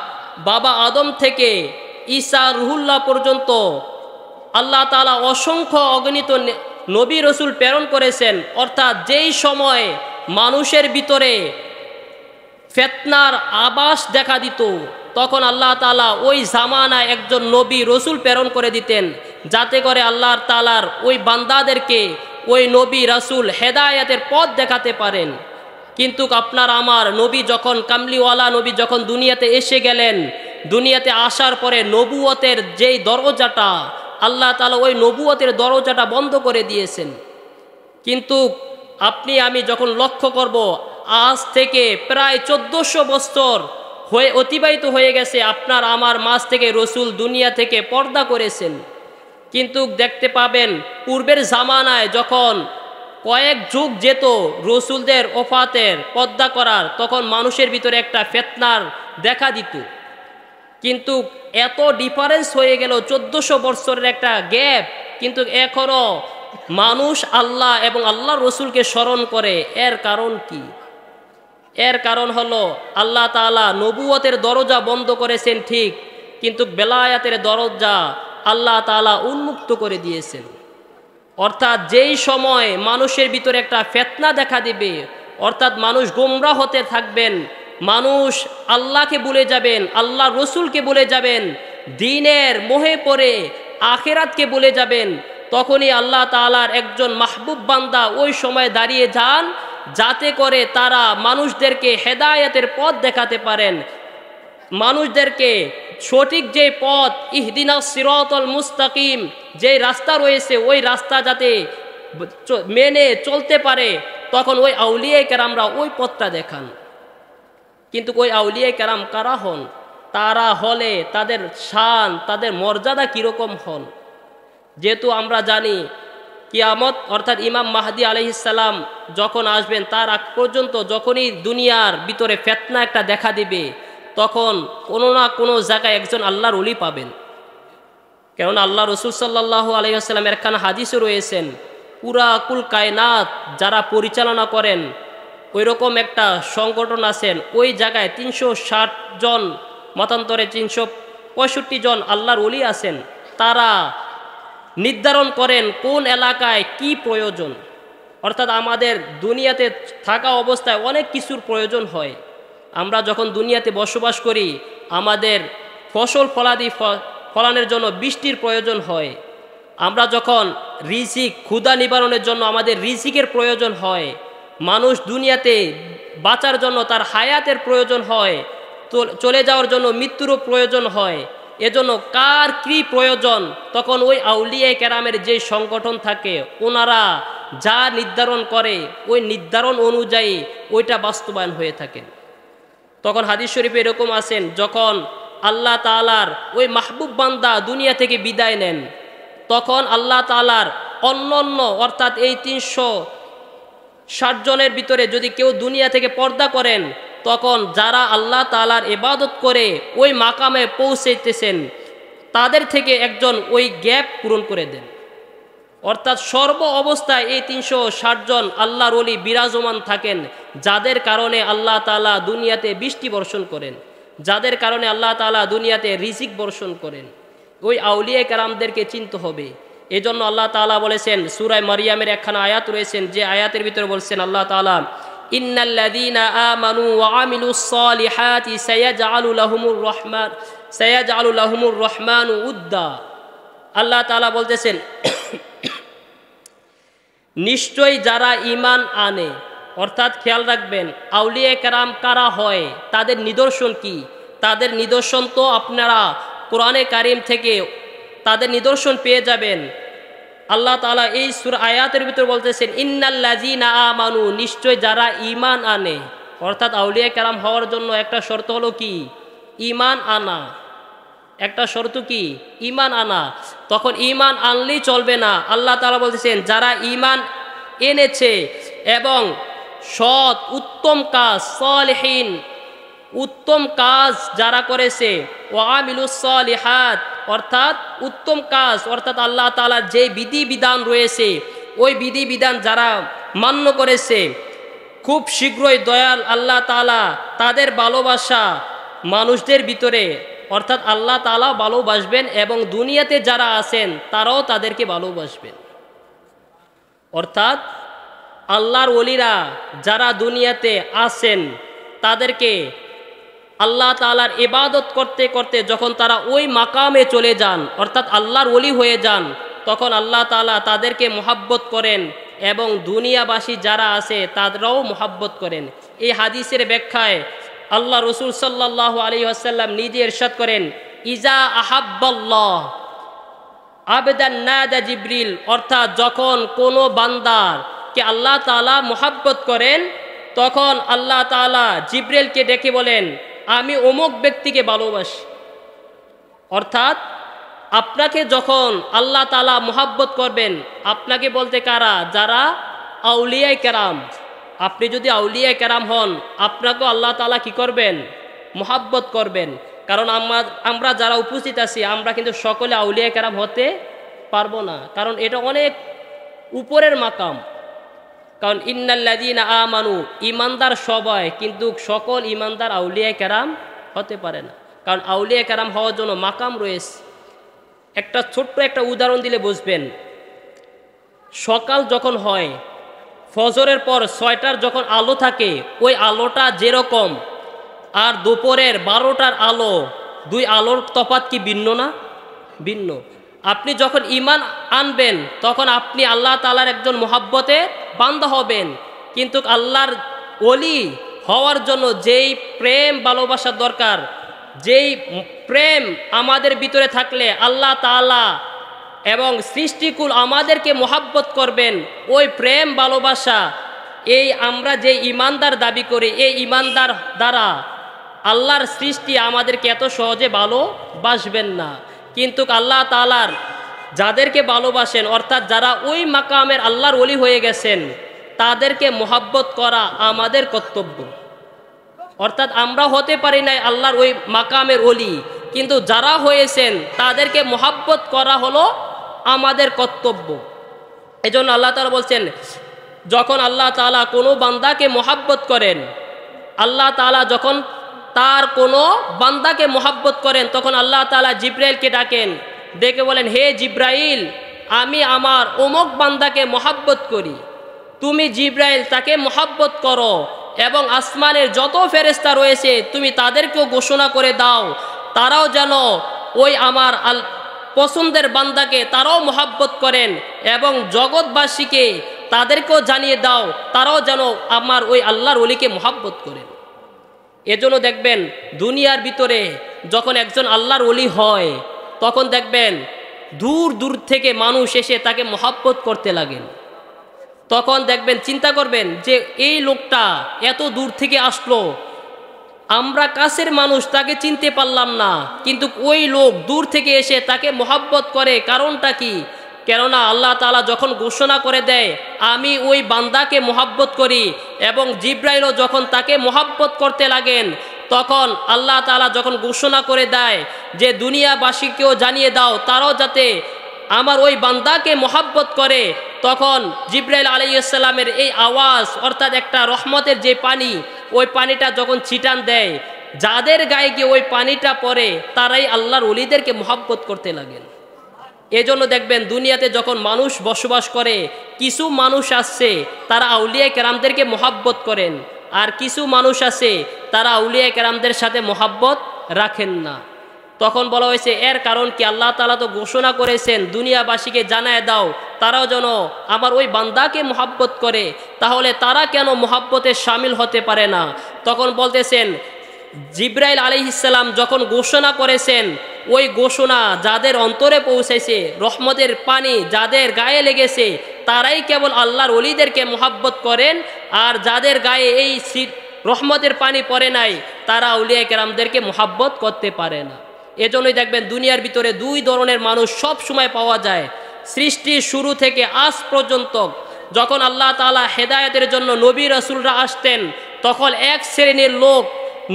বাবা আদম থেকে ঈসা রুহুল্লাহ পর্যন্ত আল্লাহ তাআলা অসংখ্য অগণিত নবী রসুল প্রেরণ করেছেন। অর্থাৎ যেই সময় মানুষের ভিতরে ফিতনার আভাস দেখা দিত, তখন আল্লাহ তাআলা ওই জামানায় একজন নবী রসুল প্রেরণ করে দিতেন, যাতে করে আল্লাহ তাআলার ওই বান্দাদেরকে ওই নবী রাসূল হেদায়েতের পথ দেখাতে পারেন। কিন্তু আপনার আমার নবী যখন কামলিওয়ালা নবী যখন দুনিয়াতে এসে গেলেন, দুনিয়াতে আসার পরে নবুয়তের যেই দরজাটা আল্লাহ তাআলা ওই নবুয়তের দরজাটা বন্ধ করে দিয়েছেন। কিন্তু আপনি আমি যখন লক্ষ্য করব, আজ থেকে প্রায় 1400 বছর অতিবাহিত হয়ে গেছে, আপনার আমার মাঝ থেকে রসুল দুনিয়া থেকে পর্দা করেছেন। কিন্তু দেখতে পাবেন পূর্বের জামানায় যখন কয়েক যুগ যেত রসুলদের ওফাতের পর্দা করার, তখন মানুষের ভিতরে একটা ফিতনার দেখা দিত। কিন্তু এত ডিফারেন্স হয়ে গেল, 1400 বছরের একটা গ্যাপ, কিন্তু এখনও মানুষ আল্লাহ এবং আল্লাহ রসুলকে স্মরণ করে। এর কারণ কি? এর কারণ হলো আল্লাহ তাআলা নবুয়তের দরজা বন্ধ করেছেন ঠিক, কিন্তু বেলায়াতের দরজা আল্লাহ তাআলা উন্মুক্ত করে দিয়েছেন। অর্থাৎ যেই সময় মানুষের ভিতরে একটা ফিতনা দেখা দিবে, অর্থাৎ মানুষ গোমরাহ হতে থাকবেন, মানুষ আল্লাহকে ভুলে যাবেন, আল্লাহ রসুলকে ভুলে যাবেন, দ্বীনের মোহে পড়ে আখিরাতকে ভুলে যাবেন, তখনই আল্লাহ তাআলার একজন মাহবুব বান্দা ওই সময় দাঁড়িয়ে যান, যাতে করে তারা মানুষদেরকে হেদায়েতের পথ দেখাতে পারেন, মানুষদেরকে সঠিক যে পথ ইহদিনাস সিরাতাল মুস্তাকিম যে রাস্তা রয়েছে ওই রাস্তা যাতে মেনে চলতে পারে, তখন ওই আউলিয়া কেরামরা ওই পথটা দেখান। কিন্তু ওই আউলিয়া কেরাম কারা হন? তারা হলে তাদের শান, তাদের মর্যাদা কীরকম হন? যেহেতু আমরা জানি কিয়ামত অর্থাৎ ইমাম মাহদি আলাইহিস সালাম যখন আসবেন, তার আগ পর্যন্ত যখনই দুনিয়ার ভিতরে ফিতনা একটা দেখা দিবে, তখন কোনো না কোনো জায়গায় একজন আল্লাহর ওলি পাবেন। কেননা আল্লাহ রসুল সাল্লাল্লাহু আলাইহি ওয়াসাল্লামের একখানা হাদিসে রয়েছেন, পুরা কুল কায়নাত যারা পরিচালনা করেন ওই রকম একটা সংগঠন আছেন, ওই জায়গায় 360 জন, মতান্তরে 365 জন আল্লাহর ওলি আছেন। তারা নির্ধারণ করেন কোন এলাকায় কি প্রয়োজন। অর্থাৎ আমাদের দুনিয়াতে থাকা অবস্থায় অনেক কিছুর প্রয়োজন হয়। আমরা যখন দুনিয়াতে বসবাস করি আমাদের ফসল ফলাদি ফলানোর জন্য বৃষ্টির প্রয়োজন হয়। আমরা যখন রিজিক ক্ষুধা নিবারণের জন্য আমাদের রিজিকের প্রয়োজন হয়। মানুষ দুনিয়াতে বাঁচার জন্য তার হায়াতের প্রয়োজন হয়, চলে যাওয়ার জন্য মৃত্যুরও প্রয়োজন হয়। এজন্য কার কি প্রয়োজন তখন ওই আউলিয়া কেরামের যে সংগঠন থাকে ওনারা যা নির্ধারণ করে ওই নির্ধারণ অনুযায়ী ওইটা বাস্তবায়ন হয়ে থাকে। তখন হাদিস শরীফে এরকম আছেন, যখন আল্লাহ তাআলার ওই মাহবুব বান্দা দুনিয়া থেকে বিদায় নেন তখন আল্লাহ তাআলার অন্যান্য অর্থাৎ এই 360 জনের ভিতরে যদি কেউ দুনিয়া থেকে পর্দা করেন তখন যারা আল্লাহ তাআলার ইবাদত করে ওই মাকামে পৌঁছাইতেছেন তাদের থেকে একজন ওই গ্যাপ পূরণ করে দেন। অর্থাৎ সর্ব অবস্থায় এই 360 জন আল্লাহর ওলি বিরাজমান থাকেন, যাদের কারণে আল্লাহ তাআলা দুনিয়াতে বৃষ্টি বর্ষণ করেন, যাদের কারণে আল্লাহ তাআলা দুনিয়াতে রিজিক বর্ষণ করেন। ওই আউলিয়া কেরামদেরকে চিনতে হবে। এজন্য আল্লাহ তাআলা বলেছেন, সূরা মারিয়ামের একখানা আয়াত রয়েছেন, যে আয়াতের ভিতরে বলছেন আল্লাহ তাআলা, ইন্নাল্লাযীনা আমানু ওয়া আমিলুস সালিহাতি সায়াজআলু লাহুমুর রহমানু উদ্দা। আল্লাহ তাআলা বলতেছেন নিশ্চয়ই যারা ঈমান আনে, অর্থাৎ খেয়াল রাখবেন আউলিয়া কেরাম কারা হয়, তাদের নিদর্শন কি। তাদের নিদর্শন তো আপনারা কোরআনে কারিম থেকে তাদের নিদর্শন পেয়ে যাবেন। আল্লাহ তাআলা এই সূরা আয়াতের ভিতর বলতেছেন ইন্নাল্লাযীনা আমানু, নিশ্চয় যারা ঈমান আনে। অর্থাৎ আউলিয়া কেরাম হওয়ার জন্য একটা শর্ত হলো কি, ঈমান আনা। একটা শর্ত কি, ঈমান আনা। তখন ঈমান আনলেই চলবে না। আল্লাহ তাআলা বলতেছেন যারা ঈমান এনেছে এবং সৎ উত্তম কাজ, সালিহিন উত্তম কাজ যারা করেছে, ওয়া আমিলুস সালিহাত অর্থাৎ উত্তম কাজ, অর্থাৎ আল্লাহ তাআলার যে বিধিবিধান রয়েছে ওই বিধিবিধান যারা মান্য করেছে, খুব শীঘ্রই দয়াল আল্লাহ তাআলা তাদের ভালোবাসা মানুষদের ভিতরে, অর্থাৎ আল্লাহ তাআলা ভালোবাসবেন এবং দুনিয়াতে যারা আছেন তারাও তাদেরকে ভালোবাসবেন। অর্থাৎ আল্লাহর ওলিরা যারা দুনিয়াতে আছেন তাদেরকে আল্লাহ তাআলার ইবাদত করতে করতে যখন তারা ওই মাকামে চলে যান, অর্থাৎ আল্লাহর ওলি হয়ে যান, তখন আল্লাহ তাআলা তাদেরকে মুহাব্বত করেন এবং দুনিয়াবাসী যারা আছে তাদেরও মুহাব্বত করেন। এই হাদিসের ব্যাখ্যায় আল্লাহ রসুল সাল্লাল্লাহু আলাইহি ওয়াসাল্লাম নিজে ইরশাদ করেন, ইজা আহাব্বাল্লাহ আবদান নাদা জিবরিল, অর্থাৎ যখন কোনো বান্দারকে আল্লাহ তাআলা মুহাব্বত করেন তখন আল্লাহ তাআলা জিবরিলকে ডেকে বলেন আমি অমুক ব্যক্তিকে ভালোবাসি। অর্থাৎ আপনাকে যখন আল্লাহ তাআলা মুহাব্বত করবেন, আপনাকে বলতে কারা, যারা আউলিয়া কেরাম। আপনি যদি আউলিয়া কেরাম হন আপনাকেও আল্লাহ তাআলা কি করবেন, মুহাব্বত করবেন। কারণ আমরা যারা উপস্থিত আছি আমরা কিন্তু সকলে আউলিয়া কেরাম হতে পারবো না, কারণ এটা অনেক উপরের মাকাম। কারণ ইন্নাল্লাযীনা আমানু, ইমানদার সবাই, কিন্তু সকল ইমানদার আউলিয়া কেরাম হতে পারে না, কারণ আউলিয়া কেরাম হওয়ার জন্য মাকাম রয়েছে। একটা ছোট্ট একটা উদাহরণ দিলে বুঝবেন। সকাল যখন হয়, ফজরের পর 6টার যখন আলো থাকে, ওই আলোটা যেরকম আর দুপুরের 12টার আলো, দুই আলোর তফাৎ কি ভিন্ন না? ভিন্ন। আপনি যখন ঈমান আনবেন তখন আপনি আল্লাহ তাআলার একজন মুহাব্বতে বান্দা হবেন, কিন্তু আল্লাহর ওলি হওয়ার জন্য যেই প্রেম ভালোবাসার দরকার, যেই প্রেম আমাদের ভিতরে থাকলে আল্লাহ তাআলা এবং সৃষ্টিকুল আমাদেরকে মুহাব্বত করবেন, ওই প্রেম ভালোবাসা এই আমরা যে ইমানদার দাবি করি, এই ইমানদার দ্বারা আল্লাহর সৃষ্টি আমাদেরকে এত সহজে ভালোবাসবেন না। কিন্তু আল্লাহ তাআলার যাদেরকে ভালোবাসেন, অর্থাৎ যারা ওই মাকামের আল্লাহর ওলি হয়ে গেছেন, তাদেরকে মুহাব্বত করা আমাদের কর্তব্য। অর্থাৎ আমরা হতে পারি নাই আল্লাহর ওই মাকামের ওলি, কিন্তু যারা হয়েছেন তাদেরকে মোহাব্বত করা হলো আমাদের কর্তব্য। এজন্য আল্লাহ তাআলা বলছেন, যখন আল্লাহ তাআলা কোনো বান্দাকে মোহাব্বত করেন, আল্লাহ তাআলা যখন তার কোনো বান্দাকে মোহাব্বত করেন, তখন আল্লাহ তাআলা জিব্রাইলকে ডাকেন, ডেকে বলেন, হে জিব্রাইল, আমি আমার অমুক বান্দাকে মোহাব্বত করি, তুমি জিব্রাইল তাকে মোহাব্বত করো এবং আসমানের যত ফেরেশতা রয়েছে তুমি তাদেরকেও ঘোষণা করে দাও, তারাও যেন ওই আমার পছন্দের বান্দাকে তারাও মোহাব্বত করেন, এবং জগৎবাসীকে তাদেরকেও জানিয়ে দাও তারাও যেন আমার ওই আল্লাহর ওলিকে মোহাব্বত করেন। এজন্য দেখবেন দুনিয়ার ভিতরে যখন একজন আল্লাহর ওলি হয়, তখন দেখবেন দূর দূর থেকে মানুষ এসে তাকে মোহাব্বত করতে লাগেন। তখন দেখবেন, চিন্তা করবেন যে এই লোকটা এত দূর থেকে আসলো, আমরা কাছের মানুষ তাকে চিনতে পারলাম না, কিন্তু ওই লোক দূর থেকে এসে তাকে মোহাব্বত করে। কারণটা কি? কেননা আল্লাহ তাআলা যখন ঘোষণা করে দেয় আমি ওই বান্দাকে মোহাব্বত করি, এবং জিব্রাইলও যখন তাকে মোহাব্বত করতে লাগেন, তখন আল্লাহ তাআলা যখন ঘোষণা করে দেয় যে দুনিয়াবাসীকেও জানিয়ে দাও তারাও যাতে আমার ওই বান্দাকে মোহাব্বত করে, তখন জিব্রাইল আলাইহিস সালামের এই আওয়াজ, অর্থাৎ একটা রহমতের যে পানি, ওই পানিটা যখন ছিটান দেয়, যাদের গায়ে গিয়ে ওই পানিটা পড়ে তারাই আল্লাহর ওলিদেরকে মোহাব্বত করতে লাগেন। এজন্য দেখবেন দুনিয়াতে যখন মানুষ বসবাস করে, কিছু মানুষ আছে তারা আউলিয়া কেরামদেরকে মোহাব্বত করেন, আর কিছু মানুষ আছে তারা আউলিয়া কেরামদের সাথে মোহাব্বত রাখেন না। তখন বলা হয়েছে এর কারণ কি? আল্লাহ তাআলা তো ঘোষণা করেছেন দুনিয়াবাসীকে জানায় দাও তারাও যেন আমার ওই বান্দাকে মোহাব্বত করে, তাহলে তারা কেন মোহাব্বতে শামিল হতে পারে না? তখন বলতেছেন জিব্রাইল আলাইহিস সালাম যখন ঘোষণা করেছেন, ওই ঘোষণা যাদের অন্তরে পৌঁছেছে, রহমতের পানি যাদের গায়ে লেগেছে, তারাই কেবল আল্লাহর ওলিদেরকে মোহাব্বত করেন, আর যাদের গায়ে এই রহমতের পানি পড়ে নাই তারা আউলিয়া কেরামদেরকে মোহাব্বত করতে পারে না। এজন্যই দেখবেন দুনিয়ার ভিতরে দুই ধরনের মানুষ সব সময় পাওয়া যায়। সৃষ্টির শুরু থেকে আজ পর্যন্ত যখন আল্লাহ তাআলা হেদায়েতের জন্য নবী রাসূলরা আসতেন, তখন এক শ্রেণীর লোক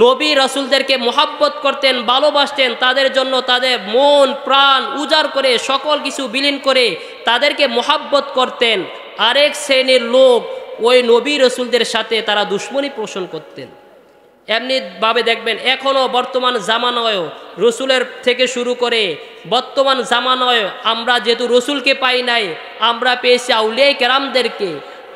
নবী রাসূলদেরকে মোহাব্বত করতেন, ভালোবাসতেন, তাদের জন্য তাদের মন প্রাণ উজাড় করে সকল কিছু বিলীন করে তাদেরকে মোহাব্বত করতেন। আরেক শ্রেণীর লোক ওই নবী রাসূলদের সাথে তারা দুশমনী পোষণ করতেন। এমনিভাবে দেখবেন এখনও বর্তমান জামানায়ও রসুলের থেকে শুরু করে বর্তমান জামানায় আমরা যেহেতু রসুলকে পাই নাই, আমরা পেয়েছি আউলিয়া কেরামদেরকে।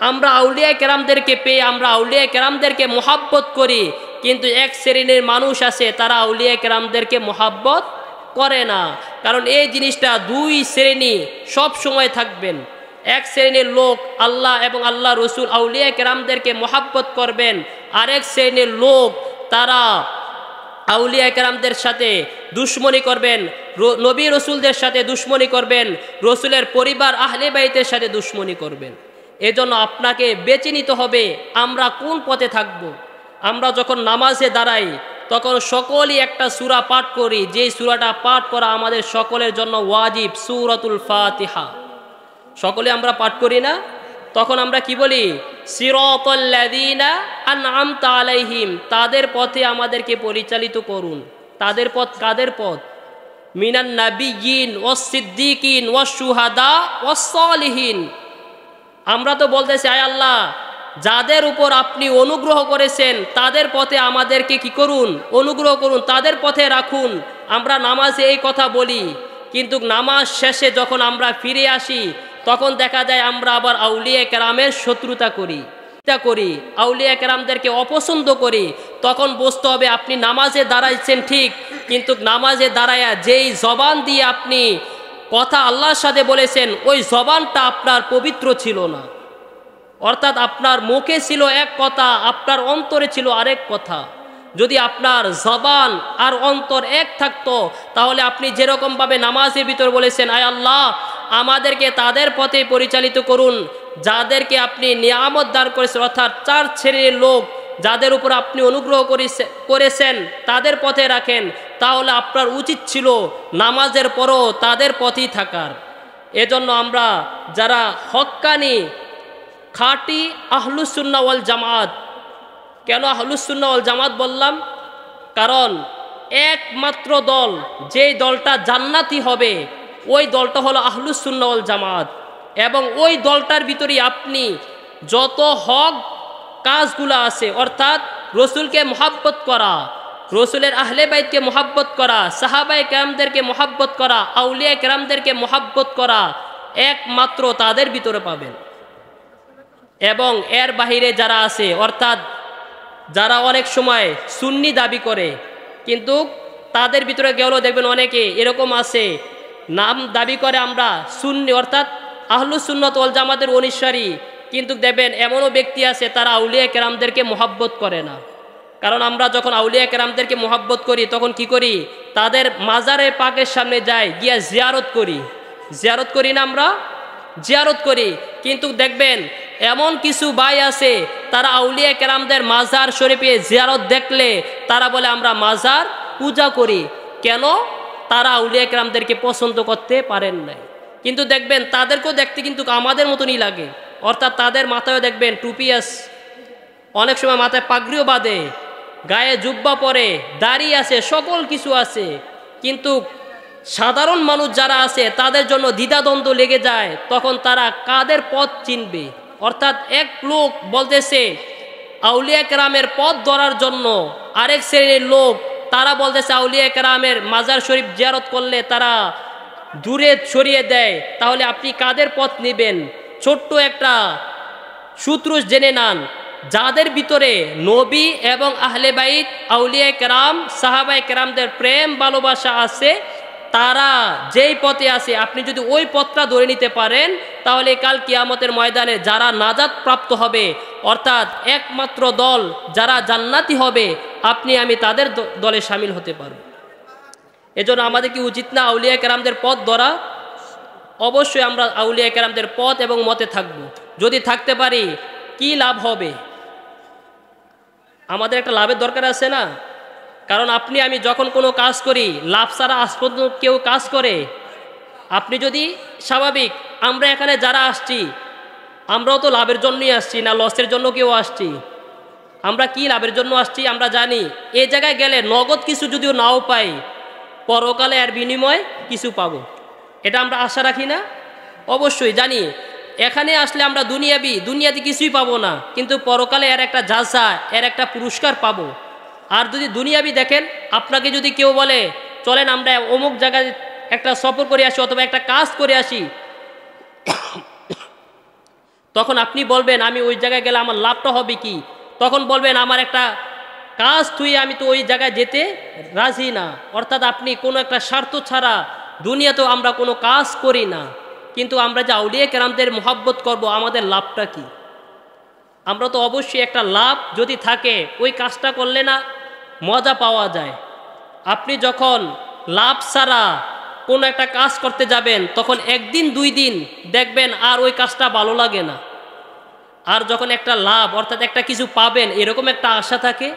আমরা আউলিয়া কেরামদেরকে পেয়ে আমরা আউলিয়া কেরামদেরকে মোহাব্বত করি, কিন্তু এক শ্রেণীর মানুষ আছে তারা আউলিয়া কেরামদেরকে মোহাব্বত করে না। কারণ এই জিনিসটা দুই শ্রেণী সব সময় থাকবেন। এক শ্রেণীর লোক আল্লাহ এবং আল্লাহ রসুল আউলিয়া কেরামদেরকে মোহাব্বত করবেন, আরেক শ্রেণীর লোক তারা আউলিয়া কেরামদের সাথে দুশমনি করবেন, নবী রসুলদের সাথে দুশমনি করবেন, রসুলের পরিবার আহলে বাইতের সাথে দুশমনি করবেন। এজন্য আপনাকে বেছে নিতে হবে আমরা কোন পথে থাকব। আমরা যখন নামাজে দাঁড়াই তখন সকলেই একটা সূরা পাঠ করি, যেই সূরাটা পাঠ করা আমাদের সকলের জন্য ওয়াজিব, সূরাতুল ফাতিহা। সকলে আমরা পাঠ করি না? তখন আমরা কি বলি? সিরাতাল্লাযীনা আনআমতা আলাইহিম, তাদের পথে আমাদেরকে পরিচালিত করুন। তাদের পথ কাদের পথ? মিনান নাবিয়্যিন ওয়াস সিদ্দিকিন ওয়াস শুহাদা ওয়াস সালিহিন। আমরা তো বলতেছি আয় আল্লাহ, যাদের উপর আপনি অনুগ্রহ করেছেন তাদের পথে আমাদেরকে কি করুন? অনুগ্রহ করুন, তাদের পথে রাখুন। আমরা নামাজে এই কথা বলি, কিন্তু নামাজ শেষে যখন আমরা ফিরে আসি তখন দেখা যায় আমরা আবার আউলিয়া কেরামের শত্রুতা করি, আউলিয়া কেরামদেরকে অপছন্দ করি। তখন বুঝতে হবে আপনি নামাজে দাঁড়াইছেন ঠিক, কিন্তু নামাজে দাঁড়ায়া যেই জবান দিয়ে আপনি কথা আল্লাহর সাথে বলেছেন ওই জবানটা আপনার পবিত্র ছিল না। অর্থাৎ আপনার মুখে ছিল এক কথা, আপনার অন্তরে ছিল আরেক কথা। যদি আপনার জবান আর অন্তর এক থাকতো, তাহলে আপনি যেরকমভাবে নামাজের ভিতর বলেছেন আয় আল্লাহ আমাদেরকে তাদের পথে পরিচালিত করুন যাদেরকে আপনি নিয়ামত দান করেছেন, অর্থাৎ চার শ্রেণীর লোক যাদের উপর আপনি অনুগ্রহ করেছেন তাদের পথে রাখেন, তাহলে আপনার উচিত ছিল নামাজের পরও তাদের পথেই থাকার। এজন্য আমরা যারা হক্কানি খাঁটি আহলুস সুন্নাহ ওয়াল জামাত, কেন আহলুস সুন্নাহ ওয়াল জামাত বললাম? কারণ একমাত্র দল যেই দলটা জান্নাতি হবে ওই দলটা হলো আহলুস সুন্নাহ ওয়াল জামাত। এবং ওই দলটার ভিতরেই আপনি যত হক কাজগুলো আছে, অর্থাৎ রসুলকে মোহাব্বত করা, রসুলের আহলে বাইতকে মোহাব্বত করা, সাহাবায়ে কেরামদেরকে মোহাব্বত করা, আউলিয়া কেরামদেরকে মোহাব্বত করা, একমাত্র তাদের ভিতরে পাবেন। এবং এর বাহিরে যারা আছে, অর্থাৎ যারা অনেক সময় সুন্নি দাবি করে কিন্তু তাদের ভিতরে গেলেও দেখবেন অনেকে এরকম আছে নাম দাবি করে আমরা সুন্নি, অর্থাৎ আহলুস সুন্নাত ওয়াল জামাতের অনুসারী, কিন্তু দেখবেন এমনও ব্যক্তি আছে তারা আউলিয়া কেরামদেরকে মোহাব্বত করে না। কারণ আমরা যখন আউলিয়া কেরামদেরকে মোহাব্বত করি তখন কি করি? তাদের মাজারে পাকের সামনে যাই, গিয়া জিয়ারত করি। জিয়ারত করি না আমরা? জিয়ারত করি। কিন্তু দেখবেন এমন কিছু ভাই আছে তারা আউলিয়া কেরামদের মাজার শরীফে জিয়ারত দেখলে তারা বলে আমরা মাজার পূজা করি। কেন? তারা আউলিয়া কেরামদেরকে পছন্দ করতে পারেন নাই। কিন্তু দেখবেন তাদেরকেও দেখতে কিন্তু আমাদের মতনই লাগে, অর্থাৎ তাদের মাথায় দেখবেন টুপি আছে, অনেক সময় মাথায় পাগড়িও বাঁধে, গায়ে জুব্বা পরে, দাড়ি আছে, সকল কিছু আছে। কিন্তু সাধারণ মানুষ যারা আছে তাদের জন্য দ্বিধাদ্বন্দ্ব লেগে যায়, তখন তারা কাদের পথ চিনবে? অর্থাৎ এক লোক বলতেছে আউলিয়া কেরামের পথ ধরার জন্য, আরেক শ্রেণীর লোক তারা বলতেছে আউলিয়া কেরামের মাজার শরীফ জিয়ারত করলে তারা দূরে সরিয়ে দেয়। তাহলে আপনি কাদের পথ নেবেন? ছোট্ট একটা সূত্র জেনে নেন, যাদের ভিতরে নবী এবং আহলে বাইত, আউলিয়া কেরাম, সাহাবায়ে কেরামদের প্রেম ভালোবাসা আছে, তারা যেই পথে আছে আপনি যদি ওই পথটা ধরে নিতে পারেন তাহলে কাল কিয়ামতের ময়দানে যারা নাজাত প্রাপ্ত হবে, অর্থাৎ একমাত্র দল যারা জান্নাতি হবে, আপনি আমি তাদের দলে শামিল হতে পারব। এজন্য আমাদের কি উচিত না আউলিয়া কেরামদের পথ ধরা? অবশ্যই আমরা আউলিয়া কেরামদের পথ এবং মতে থাকব। যদি থাকতে পারি কি লাভ হবে? আমাদের একটা লাভের দরকার আছে না? কারণ আপনি আমি যখন কোনো কাজ করি, লাভ ছাড়া আজ পর্যন্ত কেউ কাজ করে? আপনি যদি স্বাভাবিক, আমরা এখানে যারা আসছি আমরাও তো লাভের জন্যই আসছি, না লসের জন্য কেউ আসছি? আমরা কি লাভের জন্য আসছি আমরা জানি। এই জায়গায় গেলে নগদ কিছু যদিও নাও পাই, পরকালে এর বিনিময় কিছু পাবো, এটা আমরা আশা রাখি না? অবশ্যই জানি। এখানে আসলে আমরা দুনিয়াতে কিছুই পাবো না, কিন্তু পরকালে এর একটা জাযা, এর একটা পুরস্কার পাবো। আর যদি দুনিয়াবি দেখেন, আপনাকে যদি কেউ বলে চলেন আমরা অমুক জায়গায় একটা সফর করে আসি অথবা একটা কাজ করে আসি, তখন আপনি বলবেন আমি ওই জায়গায় গেলে আমার লাভটা হবে কি? তখন বলবেন আমার একটা কাজ তুই, আমি তো ওই জায়গায় যেতে রাজি না। অর্থাৎ আপনি কোনো একটা স্বার্থ ছাড়া দুনিয়াতেও আমরা কোনো কাজ করি না, কিন্তু আমরা যে আউলিয়া কেরামদের মোহাব্বত করব, আমাদের লাভটা কি? আমরা তো অবশ্যই একটা লাভ যদি থাকে ওই কাজটা করলে না মজা পাওয়া যায়। আপনি যখন লাভ ছাড়া কোনো একটা কাজ করতে যাবেন তখন একদিন দুই দিন দেখবেন আর ওই কাজটা ভালো লাগে না। আর যখন একটা লাভ অর্থাৎ একটা কিছু পাবেন এরকম একটা আশা থাকে,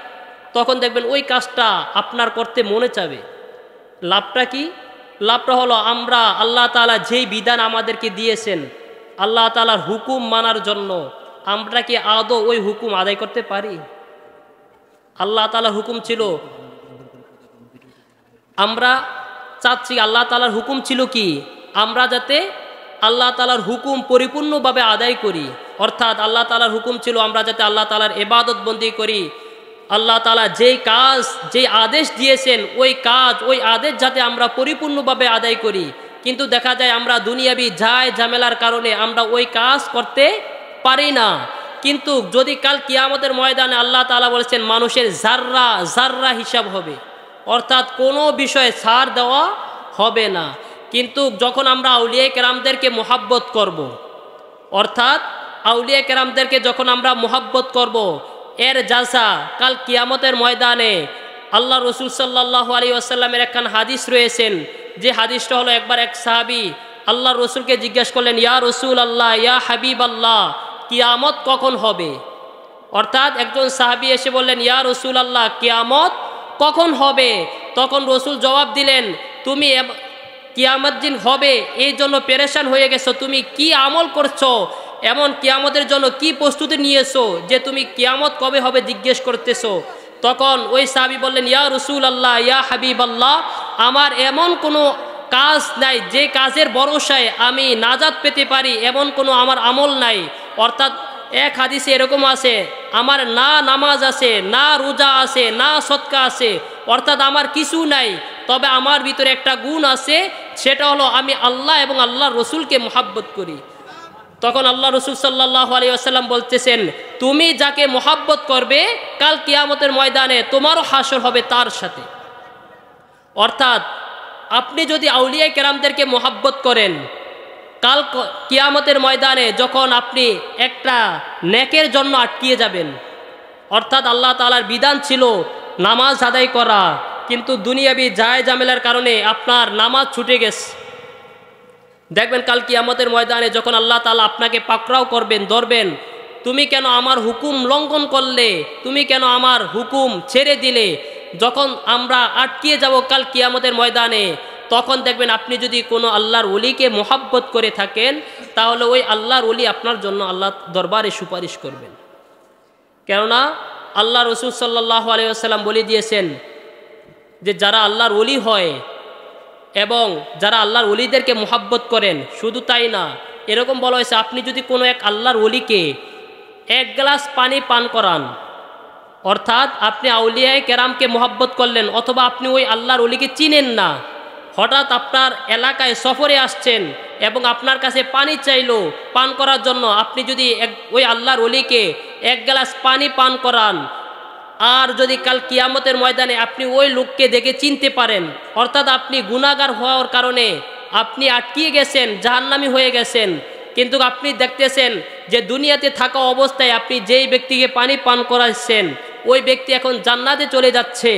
তখন দেখবেন ওই কাজটা আপনার করতে মনে চাবে। লাভটা কি? লাভটা হলো আমরা আল্লাহ তাআলা যেই বিধান আমাদেরকে দিয়েছেন, আল্লাহ তাআলার হুকুম মানার জন্য আমরা কি আদৌ ওই হুকুম আদায় করতে পারি? আল্লাহ তাআলার হুকুম ছিল, আমরা চাচ্ছি আল্লাহ তাআলার হুকুম ছিল কি আমরা যাতে আল্লাহ তাআলার হুকুম পরিপূর্ণভাবে আদায় করি। অর্থাৎ আল্লাহ তাআলার হুকুম ছিল আমরা যাতে আল্লাহ তাআলার ইবাদত বন্দি করি, আল্লাহ তাআলা যেই কাজ যেই আদেশ দিয়েছেন ওই কাজ ওই আদেশ যাতে আমরা পরিপূর্ণভাবে আদায় করি। কিন্তু দেখা যায় আমরা দুনিয়াবি ঝামেলার কারণে আমরা ওই কাজ করতে পারি না। কিন্তু যদি কাল কিয়ামতের ময়দানে আল্লাহ তাআলা বলেছেন মানুষের জাররা জাররা হিসাব হবে, অর্থাৎ কোনো বিষয়ে ছাড় দেওয়া হবে না। কিন্তু যখন আমরা আউলিয়া কেরামদেরকে মোহাব্বত করব, অর্থাৎ আউলিয়া কেরামদেরকে যখন আমরা মোহাব্বত করব, এর জাযা কাল কিয়ামতের ময়দানে আল্লাহ রসুল সাল্লাল্লাহু আলাইহি ওয়াসাল্লামের একখান হাদিস রয়েছেন, যে হাদিসটা হলো একবার এক সাহাবী আল্লাহ রসুলকে জিজ্ঞেস করলেন, ইয়া রসুল আল্লাহ, ইয়া হাবিব আল্লাহ, কিয়ামত কখন হবে? অর্থাৎ একজন সাহাবী এসে বললেন, ইয়া রসুল আল্লাহ, কিয়ামত কখন হবে? তখন রসুল জবাব দিলেন, তুমি কিয়ামত দিন হবে এই জন্য পেরেশান হয়ে গেছো, তুমি কি আমল করছো এমন কিয়ামতের জন্য কি প্রস্তুতি নিয়েছো যে তুমি কিয়ামত কবে হবে জিজ্ঞেস করতেছো। তখন ওই সাহাবী বললেন, ইয়া রাসূলুল্লাহ, ইয়া হাবিবাল্লাহ, আমার এমন কোনো কাজ নাই যে কাজের ভরসায় আমি নাজাত পেতে পারি, এমন কোনো আমার আমল নাই। অর্থাৎ এক হাদিসে এরকম আছে, আমার না নামাজ আছে, না রোজা আছে, না সদকা আছে, অর্থাৎ আমার কিছু নাই, তবে আমার ভিতরে একটা গুণ আছে, সেটা হলো আমি আল্লাহ এবং আল্লাহর রসুলকে মহাব্বত করি। তখন আল্লাহ রসুল সাল্লাল্লাহু আলাইহি ওয়াসাল্লাম বলতেছেন, তুমি যাকে মহাব্বত করবে কাল কিয়ামতের ময়দানে তোমারও হাসর হবে তার সাথে। অর্থাৎ আপনি যদি আউলিয়া কেরামদেরকে মহাব্বত করেন, কাল কিয়ামতের ময়দানে যখন আপনি একটা নেকের জন্য আটকিয়ে যাবেন, অর্থাৎ আল্লাহ তাআলার বিধান ছিল নামাজ আদায় করা, কিন্তু দুনিয়াবি জায় জামেলার কারণে আপনার নামাজ ছুটে গেছে, দেখবেন কাল কিয়ামতের ময়দানে যখন আল্লাহ তাআলা আপনাকে পাকড়াও করবেন, ধরবেন, তুমি কেন আমার হুকুম লঙ্ঘন করলে, তুমি কেন আমার হুকুম ছেড়ে দিলে, যখন আমরা আটকিয়ে যাব কাল কিয়ামতের ময়দানে, তখন দেখবেন আপনি যদি কোনো আল্লাহর ওলিকে মোহাব্বত করে থাকেন, তাহলে ওই আল্লাহর ওলি আপনার জন্য আল্লাহ দরবারে সুপারিশ করবেন। কেননা আল্লাহ রসুল সাল্লাল্লাহু আলাইহি ওয়াসাল্লাম বলে দিয়েছেন যে যারা আল্লাহর ওলি হয় এবং যারা আল্লাহর ওলিদেরকে মোহাব্বত করেন, শুধু তাই না, এরকম বলা হয়েছে আপনি যদি কোনো এক আল্লাহর ওলিকে এক গ্লাস পানি পান করান, অর্থাৎ আপনি আউলিয়ায়ে কেরামকে মোহাব্বত করলেন, অথবা আপনি ওই আল্লাহর ওলিকে চিনেন না, হঠাৎ আপনার এলাকায় সফরে আসছেন এবং আপনার কাছে পানি চাইলো পান করার জন্য, আপনি যদি ওই আল্লাহর ওলিকে এক গ্লাস পানি পান করান, আর যদি কাল কিয়ামতের ময়দানে আপনি ওই লোককে দেখে চিনতে পারেন, অর্থাৎ আপনি গুনাহগার হওয়ার কারণে আপনি আটকিয়ে গেছেন, জাহান্নামী হয়ে গেছেন, কিন্তু আপনি দেখতেছেন যে দুনিয়াতে থাকা অবস্থায় আপনি যেই ব্যক্তিকে পানি পান করাচ্ছেন ওই ব্যক্তি এখন জান্নাতে চলে যাচ্ছে,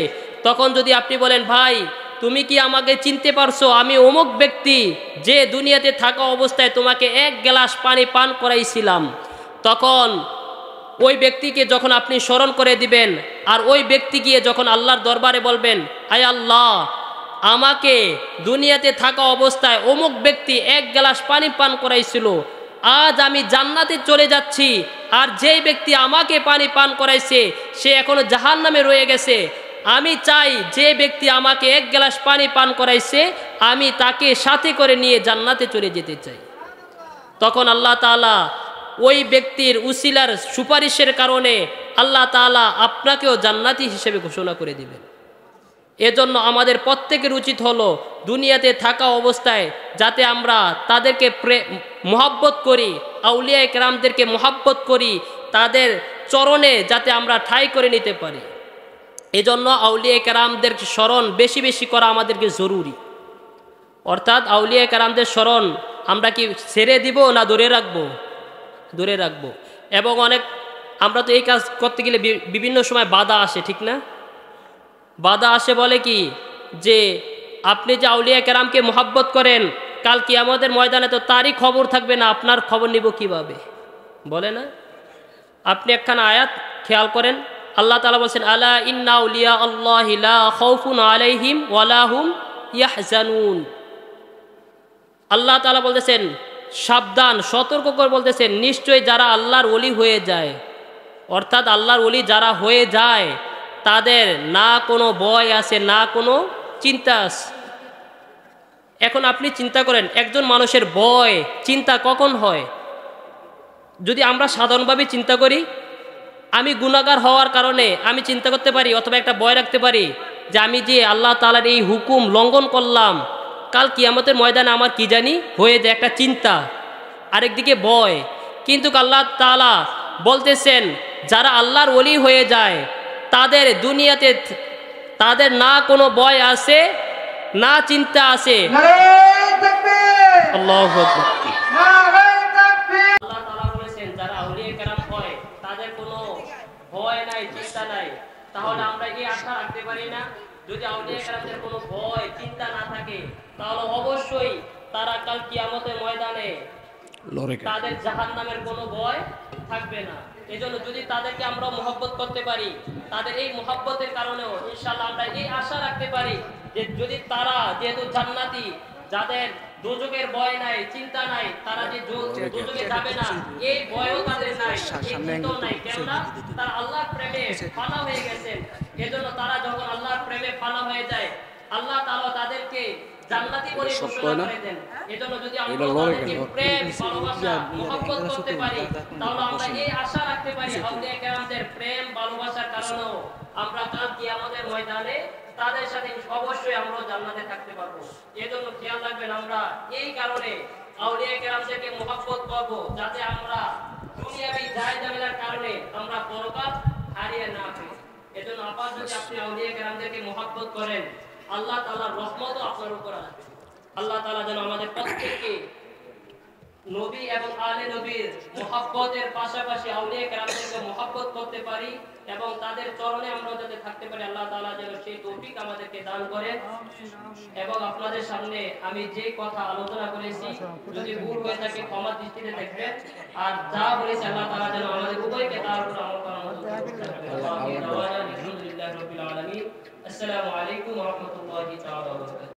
তখন যদি আপনি বলেন, ভাই তুমি কি আমাকে চিনতে পারছো, আমি অমুক ব্যক্তি যে দুনিয়াতে থাকা অবস্থায় তোমাকে এক গ্লাস পানি পান করাইছিলাম, তখন ওই ব্যক্তিকে যখন আপনি স্মরণ করে দিবেন, আর ওই ব্যক্তি গিয়ে যখন আল্লাহর দরবারে বলবেন, আয় আল্লাহ, আমাকে দুনিয়াতে থাকা অবস্থায় অমুক ব্যক্তি এক গ্লাস পানি পান করাইছিল, আজ আমি জান্নাতে চলে যাচ্ছি, আর যেই ব্যক্তি আমাকে পানি পান করাইছে সে এখনো জাহান্নামে রয়ে গেছে, আমি চাই যে ব্যক্তি আমাকে এক গ্লাস পানি পান করাইছে আমি তাকে সাথে করে নিয়ে জান্নাতে চলে যেতে চাই। তখন আল্লাহ তাআলা ওই ব্যক্তির উসিলার সুপারিশের কারণে আল্লাহ তাআলা আপনাকেও জান্নাতি হিসেবে ঘোষণা করে দিবেন। এজন্য আমাদের প্রত্যেকের উচিত হলো দুনিয়াতে থাকা অবস্থায় যাতে আমরা তাদেরকে মোহাব্বত করি, আউলিয়ায়ে কেরামদেরকে মোহাব্বত করি, তাদের চরণে যাতে আমরা ঠাঁই করে নিতে পারি। এজন্য আউলিয়ায়ে কেরামদের স্মরণ বেশি বেশি করা আমাদেরকে জরুরি। অর্থাৎ আউলিয়ায়ে কেরামদের স্মরণ আমরা কি ছেড়ে দিব না ধরে রাখবো? ধরে রাখবো। এবং অনেক আমরা তো এই কাজ করতে গেলে বিভিন্ন সময় বাধা আসে, ঠিক না? বাধা আসে বলে কি, যে আপনি যে আউলিয়ায়ে কেরামকে মোহাব্বত করেন, কাল কিয়ামতের ময়দানে তো তারই খবর থাকবে না, আপনার খবর নিব কিভাবে, বলে না? আপনি একখানা আয়াত খেয়াল করেন, আল্লাহ তাআলা বলছেন, আলা ইন্না আউলিয়া আল্লাহি লা খাউফুন আলাইহিম ওয়ালা হুম ইয়াহজানুন। আল্লাহ তাআলা বলতেছেন, সাবধান, সতর্ক করে বলতেছেন, নিশ্চয়ই যারা আল্লাহর ওলি হয়ে যায়, অর্থাৎ আল্লাহর ওলি যারা হয়ে যায় তাদের না কোনো ভয় আছে, না কোনো চিন্তা আছে। এখন আপনি চিন্তা করেন, একজন মানুষের ভয় চিন্তা কখন হয়? যদি আমরা সাধারণভাবে চিন্তা করি, আমি গুনাহগার হওয়ার কারণে আমি চিন্তা করতে পারি, অথবা একটা ভয় রাখতে পারি যে আমি যে আল্লাহ তাআলার এই হুকুম লঙ্ঘন করলাম, কাল কিয়ামতের ময়দানে আমার কি জানি হয়ে যায়, একটা চিন্তা, আরেকদিকে ভয়। কিন্তু আল্লাহ তাআলা বলতেছেন, যারা আল্লাহর ওলি হয়ে যায় তাদের দুনিয়াতে তাদের না কোনো ভয় আছে, না চিন্তা আছে। আল্লাহু আকবার। আল্লাহ তাআলা বলেছেন, যারা আউলিয়া কেরাম হয় তাদের কোনো ভয় নাই, চিন্তা নাই। তাহলে আমরা এই আশা রাখতে পারি না, যদি আউলিয়া কেরামদের কোনো ভয় চিন্তা না থাকে, তাহলে অবশ্যই তারা কাল কিয়ামতের ময়দানে তাদের জাহান্নামের কোনো ভয় থাকবে না। এজন্য যদি তাদেরকে আমরা মহব্বত করতে পারি, তাদের এই মহব্বতের কারণেও ইনশাআল্লাহ আমরা এই আশা রাখতে পারি যে যদি তারা যেহেতু জান্নাতি, যাদের দোজখের ভয় নাই, চিন্তা নাই, তারা যে দোজখে যাবে না এই ভয়ও তাদের নাই, এই চিন্তাও নাই। কেননা তারা আল্লাহর প্রেমে ফানা হয়ে গেছেন। এজন্য তারা যখন আল্লাহর প্রেমে ফানা হয়ে যায়, আল্লাহ তাআলা তাদেরকে জান্নাতি বলে ঘোষণা করে দেন। এজন্য যদি আমরা তাদেরকে প্রেম, ভালোবাসা, মহব্বত করতে পারি, তাহলে আমরা এই আশা রাখতে পারি আউলিয়া কেরামদের প্রেম, ভালোবাসার কারণেও আমরা কাল কিয়ামতের ময়দানে তাদের সাথে অবশ্যই আমরা জান্নাতে থাকতে পারবো। এজন্য খেয়াল রাখবেন, আমরা এই কারণে আউলিয়া কেরামদেরকে মহব্বত করব, যাতে আমরা দুনিয়াবি জায় জামেলার কারণে আমরা পরকাল হারিয়ে না ফেলি। এজন্য আপাতত যদি আপনি আউলিয়া কেরামদেরকে মহব্বত করেন, আল্লাহ তাআলার রহমতও আপনার উপর আসবে। আল্লাহ তাআলা যেন আমাদের প্রত্যেককে নবী এবং আলে নবীর মহব্বতের পাশাপাশি আউলিয়া কেরামদেরকে মহব্বত করতে পারি এবং তাদের চরণে আমরা যাতে থাকতে পারি, আল্লাহ তাআলা যেন সেই তৌফিক আমাদেরকে দান করেন। এবং আপনাদের সামনে আমি যে কথা আলোচনা করেছি, যদি ভুল হয়ে থাকে ক্ষমা দৃষ্টিতে দেখবেন, আর যা বলেছি আল্লাহ তাআলা যেন আমাদের উভয়কে তার উপর আমল করার মতো তৌফিক দান করেন। আলহামদুলিল্লাহি রাব্বিল আলামিন। আসসালামু আলাইকুম ওয়া রাহমাতুল্লাহি তাআলা ওয়া বারাকাতুহু।